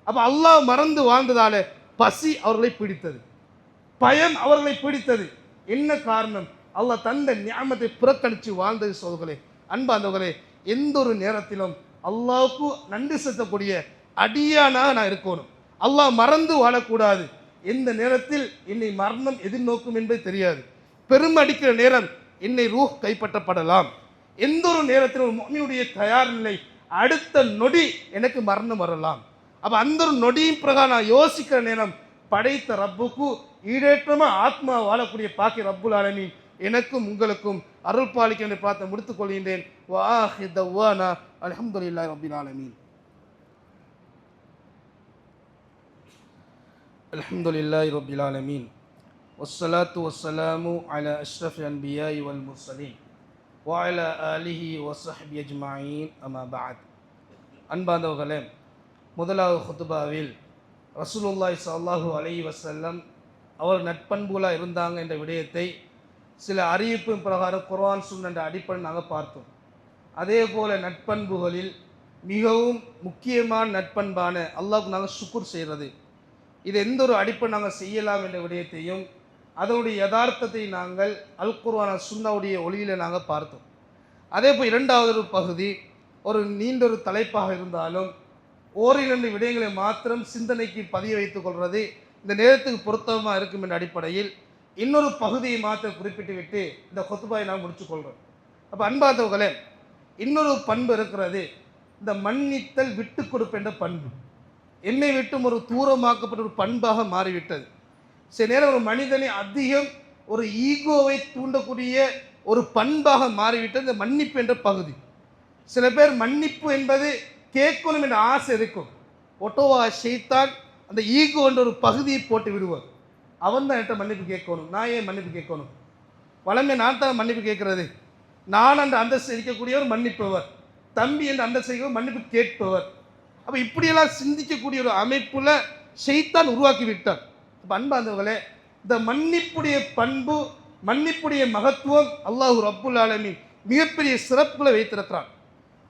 அப்போ அல்லாஹ் மறந்து வாழ்ந்ததால பசி அவர்களை பிடித்தது, பயம் அவர்களை பிடித்தது. என்ன காரணம்? அல்லாஹ் தந்த நியாமத்தை புறக்கணித்து வாழ்ந்தது. சோதர்களே, அன்பாந்தவர்களே, எந்த ஒரு நேரத்திலும் அல்லாஹ்வுக்கு நன்றி செலுத்தக்கூடிய அடியானாக நான் இருக்கணும். அல்லாஹ் மறந்து வாழக்கூடாது. எந்த நேரத்தில் என்னை மரணம் எதிர்நோக்கும் என்பது தெரியாது. பெரும் அடிக்கிற நேரம் என்னை ரூஹ் கைப்பற்றப்படலாம். எந்த ஒரு நேரத்திலும் ஒரு முஃமினுடைய தயார் நிலை, அடுத்த நொடி எனக்கு மரணம் வரலாம். அப்போ அந்த ஒரு நொடியின் பிரகாரம் நான் யோசிக்கிற நேரம் படைத்த ரப்புக்கு ஈடேற்றமாக ஆத்மா வாழக்கூடிய பாக்கி ரப்புல் ஆலமீன் எனக்கும் உங்களுக்கும் அருள் பாலிக்க என்று பார்த்து முடித்துக் கொள்கின்றேன். வஆஹிரு தஅவானா அல்ஹம்துலில்லாஹி ரப்பில் ஆலமீன். அல்ஹம்துலில்லாஹி ரப்பில் ஆலமீன். வஸ்ஸலாத்து வஸ்ஸலாமு அலா அஷ்ரஃபில் அன்பியாஇ வல் முர்சலீன் வஅலா ஆலிஹி வஸஹ்பிஹி அஜ்மஈன் அம்மா பஅத். அன்பார்ந்தவர்களே, முதலாவது ஹுத்பாவில் ரசூலுல்லாஹி ஸல்லல்லாஹு அலைஹி வஸல்லம் அவர் நட்பண்புகளாக இருந்தாங்க என்ற விடயத்தை சில அறிவிப்பின் பிரகாரம் குர்ஆன் சுன்னா என்ற அடிப்படையில் நாங்கள் பார்த்தோம். அதே போல் நட்பண்புகளில் மிகவும் முக்கியமான நட்பண்பான அல்லாஹ்வுக்கு நாங்கள் சுக்குர் செய்கிறது, இது எந்த ஒரு அடிப்படை நாங்கள் செய்யலாம் என்ற விடயத்தையும் அதனுடைய யதார்த்தத்தை நாங்கள் அல் குர்ஆன் சுன்னாவுடைய ஒளியில் நாங்கள் பார்த்தோம். அதே போல் இரண்டாவது ஒரு பகுதி ஒரு நீண்ட ஒரு தலைப்பாக இருந்தாலும் ஓரிரண்டு விடயங்களை மாத்திரம் சிந்தனைக்கு பதிய வைத்துக் கொள்வது இந்த நேரத்துக்கு பொருத்தமாக இருக்கும் என்ற அடிப்படையில் இன்னொரு பகுதியை மாத்திரம் குறிப்பிட்டு விட்டு இந்த கொத்துபாயை நான் முடிச்சுக்கொள்கிறோம். அப்போ அன்பார்ந்தவர்களே, இன்னொரு பண்பு இருக்கிறது, இந்த மன்னித்தல் விட்டு கொடுப்பென்ற பண்பு என்னை விட்டும் ஒரு தூரமாக்கப்பட்ட ஒரு பண்பாக மாறிவிட்டது. சில நேரம் ஒரு மனிதனை அதிகம் ஒரு ஈகோவை தூண்டக்கூடிய ஒரு பண்பாக மாறிவிட்டது இந்த மன்னிப்பு என்ற பகுதி. சில பேர் மன்னிப்பு என்பது கேட்கணும் என்ற ஆசை இருக்கும், ஒட்டோவா ஷைத்தான் அந்த ஈகோ என்ற ஒரு பகுதியை போட்டு விடுவார். அவன் தான் என்கிட்ட மன்னிப்பு கேட்கணும், நான் ஏன் மன்னிப்பு கேட்கணும், வளமே நான் தான் மன்னிப்பு கேட்கறது, நான் அந்த அந்தஸ்து இருக்கக்கூடியவர் மன்னிப்பவர், தம்பி என்ற அந்தஸ்து மன்னிப்பு கேட்பவர். அப்போ இப்படியெல்லாம் சிந்திக்கக்கூடிய ஒரு அமைப்புல ஷைத்தான் உருவாக்கி விட்டார். அப்போ அன்பார்ந்தவர்களே, இந்த மன்னிப்புடைய பண்பு, மன்னிப்புடைய மகத்துவம் அல்லாஹ் ரப்புல் ஆலமீன் மிகப்பெரிய சிறப்புகளை வைத்திருக்கிறான்.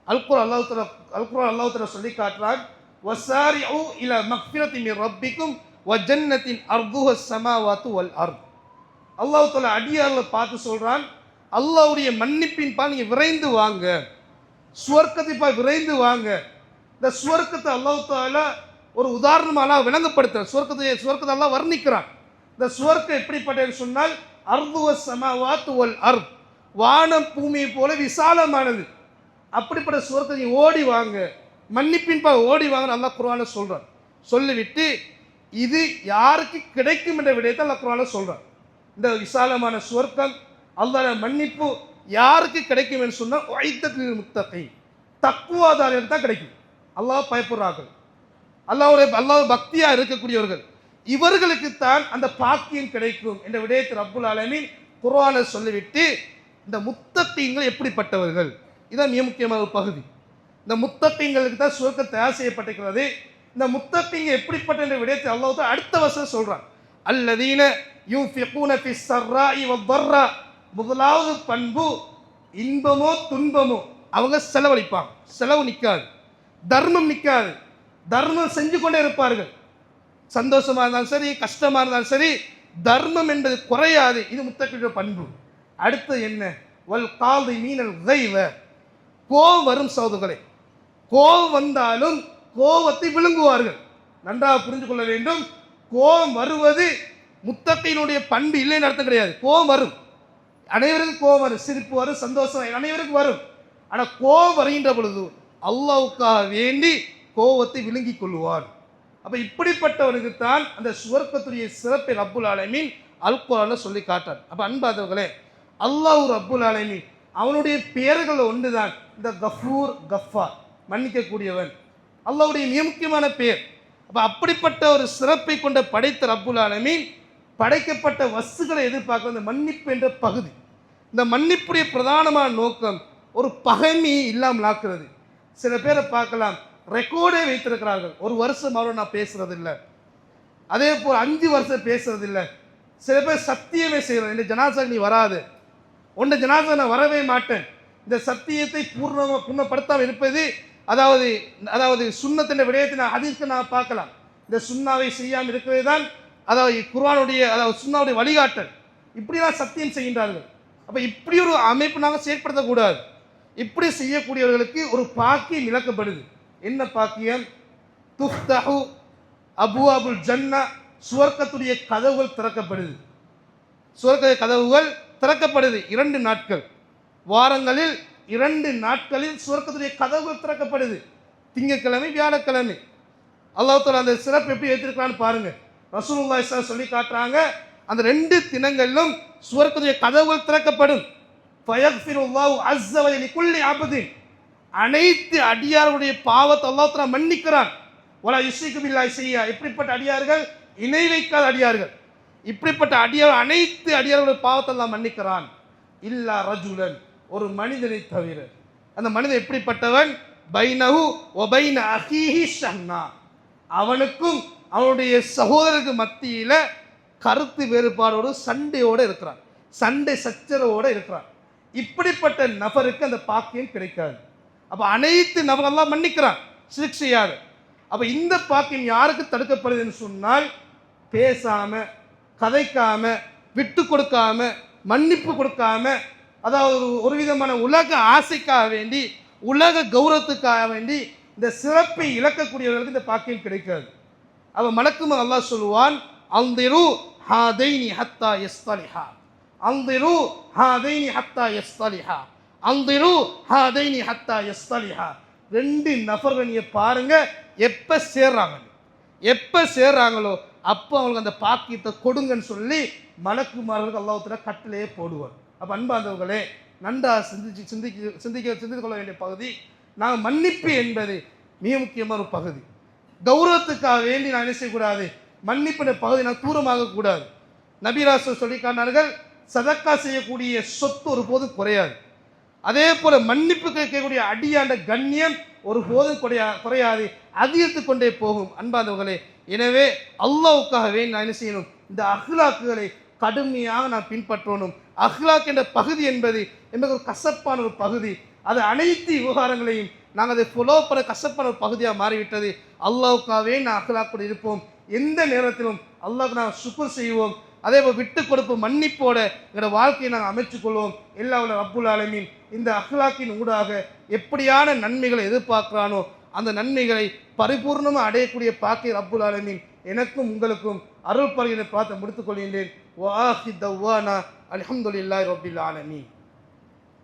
அல்குர்ஆன் அல்லாஹ் தஆலா சொல்லி காட்டுறான், வஸாரிஉ இலா மக்ஃபிரத்தின் மின் ரப்பிக்கும் வ ஜன்னத்தின் அர்துஹு ஸமாவாத்து வல் அர்த். அல்லாஹ் தஆலா அடியார்களை பார்த்து சொல்றான், அல்லாஹ்வுடைய மன்னிப்பின் பால் நீங்க விரைந்து வாங்க, சுவர்க்கத்தை பால் விரைந்து வாங்க. இந்த சுவர்க்கத்தை அல்லாஹ் தஆலா ஒரு உதாரணமாக விளங்கப்படுத்துறான். சுவர்க்கத்தை அல்லாஹ் வர்ணிக்கிறான். இந்த சுவர்க்கம் எப்படிப்பட்டது சொன்னால் அர்துஹு ஸமாவாத்து வல் அர்த், வானம் பூமியை போல விசாலமானது. அப்படிப்பட்ட சுவர்க்கத்தை ஓடி வாங்க, மன்னிப்பின் பால் ஓடி வாங்க அல்லாஹ் குர்ஆன்ல சொல்றான். சொல்லிவிட்டு இது யாருக்கு கிடைக்கும் என்ற விடயத்தை அல்லாஹ் குர்ஆன்ல சொல்றான். இந்த விசாலமான சுவர்க்கம் அல்லாஹ்வுடைய மன்னிப்பு யாருக்கு கிடைக்கும் என்று சொன்னால் உஇத்தத்துல் முத்தகீன், தக்வாதாரிகளுக்கு தான் கிடைக்கும். அல்லாஹ் பயப்படுறார்கள், அல்லாஹ் பக்தியாக இருக்கக்கூடியவர்கள், இவர்களுக்கு தான் அந்த பாக்கியம் கிடைக்கும் என்ற விடயத்தை ரப்புல் ஆலமீன் குர்ஆனை சொல்லிவிட்டு இந்த முத்தகீன்கள் எப்படிப்பட்டவர்கள், இதான் மிக முக்கியமான ஒரு பகுதி. இந்த முத்தகீன்களுக்கு தான் சுவர்க்கம் தயார் செய்யப்பட்டிருக்கிறது. இந்த முத்தகீன்கள் எப்படிப்பட்ட என்ற விடயத்தை அல்லாஹ் தான் அடுத்த வசனம் சொல்றான், அல்லதீன யுன்ஃபிகூன ஃபிஸ் ஸர்ராஇ வத்-தர்ரா. முதலாவது பண்பு, இன்பமோ துன்பமோ அவங்க செலவழிப்பாங்க, செலவு நிற்காது, தர்மம் நிற்காது, தர்மம் செஞ்சு கொண்டே இருப்பார்கள். சந்தோஷமா இருந்தாலும் சரி, கஷ்டமா இருந்தாலும் சரி, தர்மம் என்பது குறையாது. இது முத்தகீனுடைய பண்பு. அடுத்து என்ன, வல் காதிமீனல் கைஸ. கோபம் வரும் சகோதரர்களே, கோபம் வந்தாலும் கோபத்தை விழுங்குவார்கள். நன்றாக புரிந்து கொள்ள வேண்டும், கோபம் வருவது முத்தகீனுடைய பண்பு இல்லைன்னு அர்த்தம் கிடையாது. கோபம் வரும், அனைவருக்கும் கோபம் வரும், சிரிப்பு வரும், சந்தோஷம் அனைவருக்கும் வரும். ஆனால் கோபம் வருகின்ற பொழுது அல்லாஹ்வுக்காக வேண்டி கோபத்தை விழுங்கிக் கொள்வார். அப்போ இப்படிப்பட்டவனுக்கு தான் அந்த சுவர்க்கத்துடைய சிறப்பை ரப்புல் ஆலமீன் அல் குர்ஆன்ல சொல்லி காட்டார். அப்போ அன்பாதவர்களே, அல்லாஹ் ரப்புல் ஆலமீன் அவனுடைய பெயர்கள் ஒன்று தான் இந்த கஃபூர் கஃபார், மன்னிக்கக்கூடியவன், அல்லாஹ்வுடைய மிக முக்கியமான பெயர். அப்போ அப்படிப்பட்ட ஒரு சிறப்பை கொண்ட படைத்த ரப்புல் ஆலமீன் படைக்கப்பட்ட வஸ்துக்களை எதிர்பார்க்க இந்த மன்னிப்பு என்ற பகுதி. இந்த மன்னிப்புடைய பிரதானமான நோக்கம் ஒரு பகைமையை இல்லாமல் ஆக்குறது. சில பேரை பார்க்கலாம், ரெக்கார்டே வைத்திருக்கிறார்கள், ஒரு வருஷம் அவரோட நான் பேசுறது இல்லை, அதே போல் 5 வருஷம் பேசுறது இல்லை. சில பேர் சத்தியமே செய்யறது, இந்த ஜனாசா நீ வராது, உன்னை ஜனாசா நான் வரவே மாட்டேன். இந்த சத்தியத்தை பூர்ணப்படுத்தாமல் இருப்பது, அதாவது சுன்னத்தின் விடயத்தை நான் ஹதீஸ்க்கு நான் பார்க்கலாம். இந்த சுன்னாவை செய்யாமல் இருக்கிறது தான் அதாவது குர்ஆனுடைய சுன்னாவுடைய வழிகாட்டல். இப்படிலாம் சத்தியம் செய்கின்றார்கள். அப்போ இப்படி ஒரு அமைப்பு நாங்கள் செயற்படுத்தக்கூடாது. இப்படி செய்யக்கூடியவர்களுக்கு ஒரு பாக்கியம் இழக்கப்படுது. என்ன பாக்கியம்? துஃப்தஹு அபுவாபுல் ஜன்னா, சுவர்க்கத்துடைய கதவுகள் திறக்கப்படுது. சுவர்க்க கதவுகள் திறக்கப்படுது 2 நாட்கள், வாரங்களில் 2 நாட்களில் சுவர்க்கத்துடைய கதவுகள் திறக்கப்படுது, திங்கட்கிழமை வியாழக்கிழமை. அல்லாஹ் தஆலா அந்த சிறப்பு எப்படி ஏற்றிருக்கிறான்னு பாருங்க. ரசூலுல்லாஹி ஸல்லல்லாஹு அலைஹி சொல்லி காட்டுறாங்க, அந்த 2 தினங்களிலும் சுவர்க்கத்துடைய கதவுகள் திறக்கப்படும். ஃபயக்ஃபிருல்லாஹு அஸ்ஸ வ ஜல்ல லிகுல்லி அப்தின், அனைத்து அடியார்களுடைய பாவத்தை அல்லாஹ் தஆலா மன்னிக்கிறான். வலா யுஷ்ரிகு பில்லாஹி ஷையா, எப்படிப்பட்ட அடியார்கள்? இணை வைக்காத அடியார்கள். இப்படிப்பட்ட அனைத்து அடியார்களுடைய பாவத்தை எல்லாம் மன்னிக்கிறான். இல்லா ரஜுலன், ஒரு மனிதனை தவிர. அந்த மனிதன் எப்படிப்பட்டவன்? பைனஹு வ பைன அஹீஹி ஷஹ்னா, அவனுக்கும் அவனுடைய சகோதரருக்கு மத்தியில கருத்து வேறுபாடோடு சண்டையோடு இருக்கிறான், சண்டை சச்சரவோடு இருக்கிறான். இப்படிப்பட்ட நபருக்கு அந்த பாக்கியம் கிடைக்காது. அப்ப அனைத்து நபர்கள்லாம் மன்னிக்கிறான், ஷிர்க் செய்யாது. அப்ப இந்த பாக்கியம் யாருக்கு தடுக்கப்படுதுன்னு சொன்னால், பேசாம, கதைக்காம, விட்டு கொடுக்காம, மன்னிப்பு கொடுக்காம, அதாவது ஒரு விதமான உலக ஆசைக்காக வேண்டி, உலக கௌரவத்துக்காக வேண்டி இந்த சிறப்பை இழக்கக்கூடியவர்களுக்கு இந்த பாக்கியம் கிடைக்காது. அவன் மலக்கும் அல்லாஹ் சொல்லுவான், அந்திரு ஹாதைனி ஹத்தா யஸ்தலிஹா, அந்திரு ஹாதைனி ஹத்தா யஸ்தலிஹா, அந்திரு ஹாதைனி ஹத்தா யஸ்தலிஹா. ரெண்டு நபர்கள் நீங்க பாருங்க, எப்ப சேர்றாங்களோ அப்போ அவங்களுக்கு அந்த பாக்கியத்தை கொடுங்கன்னு சொல்லி மலக்குமார்களுக்கு அல்லாஹ் கட்டளையே போடுவார். அப்போ அன்பார்ந்தவர்களே, நன்றா சிந்தித்து கொள்ள வேண்டிய பகுதி. நாங்கள் மன்னிப்பு என்பது மிக முக்கியமான ஒரு பகுதி. கௌரவத்துக்காக வேண்டி நான் என்ன செய்யக்கூடாது, மன்னிப்பின பகுதி நான் தூரமாக கூடாது. நபிராசர் சொல்லி காட்டினார்கள், சதக்கா செய்யக்கூடிய சொத்து ஒரு போதும் குறையாது. அதே போல மன்னிப்பு கேட்கக்கூடிய அடியாண்ட கண்ணியம் ஒரு போதும் குறையாது, அதிகரித்து கொண்டே போகும். அன்பார்ந்தவர்களே, எனவே அல்லாஹ்வுக்காக வேண்டி நான் என்ன செய்யணும், இந்த அஹ்லாக்குகளை கடுமையாக நான் பின்பற்றணும். அஹ்லாக் என்ற பகுதி என்பது ஒரு கசப்பான ஒரு பகுதி. அது அனைத்து விவகாரங்களையும் நாங்கள் அதை ஃபாலோ பண்ண கசப்பான ஒரு பகுதியாக மாறிவிட்டது. அல்லாஹ்வுக்காகவே நான் அஹ்லாக்கோடு இருப்போம். எந்த நேரத்திலும் அல்லாஹ்வுக்கு நான் சுக்ர் செய்வோம். அதே போல் விட்டு கொடுப்பு மன்னிப்போட எங்களோட வாழ்க்கையை நாங்கள் அமைச்சுக்கொள்வோம். எல்லா ரப்புல் ஆலமீன் இந்த அஹ்லாக்கின் ஊடாக எப்படியான நன்மைகளை எதிர்பார்க்கிறானோ அந்த நன்மைகளை பரிபூர்ணமாக அடையக்கூடிய பாக்கை ரப்புல் ஆலமீன் எனக்கும் உங்களுக்கும் அருள் பருகினை பார்த்து முடித்துக் கொள்கின்றேன். வஆஹிர் தஅவானா அல்ஹம்துலில்லாஹி ரப்பில் ஆலமீன்.